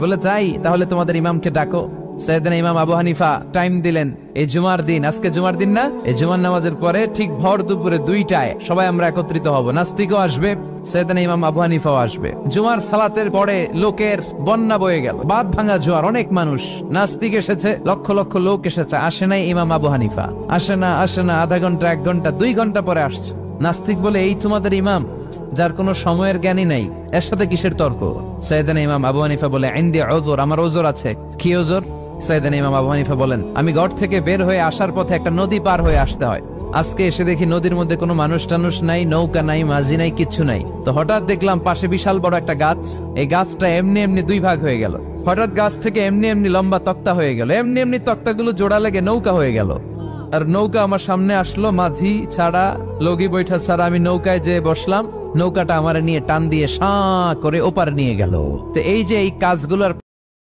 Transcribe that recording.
বলে তাই, তাহলে তোমাদের ইমামকে ডাকো। সাইয়েদনা ইমাম আবু হানিফা টাইম দিলেন, এই জুমার দিন, আজকে জুমার দিন না, এই জুমার নামাজের পরে ঠিক ভর দুপুরে 2টায় সবাই আমরা একত্রিত হব। নাস্তিকও আসবে, সাইয়েদনা ইমাম আবু হানিফাও আসবে। জুমার সালাতের পরে লোকের বন্যা বয়ে গেল, বাদ ভাঙা জোয়ার, অনেক মানুষ। নাস্তিক এসেছে, লক্ষ লক্ষ লোক এসেছে, আসে নাই ইমাম আবু হানিফা। আসে না আধা ঘন্টা, 1 ঘন্টা, 2 ঘন্টা পরে আসছে। নাস্তিক বলে, এই তোমাদের ইমাম যার কোনো সময়ের জ্ঞানই নাই, এর সাথে কিসের তর্ক? সাইয়েদনা ইমাম আবু হানিফা বলে, ইনদি উযর, আমার ওজর আছে। কি ওজর? সাইয়েদনা ইমাম আবু হানিফা বলেন, আমি ঘর থেকে বের হয়ে আসার পথে একটা নদী পার হয়ে আসতে হয়। আজকে এসে দেখি নদীর মধ্যে কোনো মানুষ টানুষ নাই, নৌকা নাই, মাঝি নাই, কিচ্ছু নাই। তো হঠাৎ দেখলাম পাশে বিশাল বড় একটা গাছ, এই গাছটা এমনি এমনি 2 ভাগ হয়ে গেল। হঠাৎ গাছ থেকে এমনি এমনি লম্বা তক্তা হয়ে গেল, এমনি এমনি তক্তাগুলো জোড়া লেগে নৌকা হয়ে গেল। আর নৌকা আমার সামনে আসলো, মাঝি ছাড়া, লগি বৈঠা ছাড়া। আমি নৌকায় যেয়ে বসলাম, নৌকাটা আমার নিয়ে টান দিয়ে সাঁ করে ওপারে নিয়ে গেল। তো এই যে এই কাজগুলোর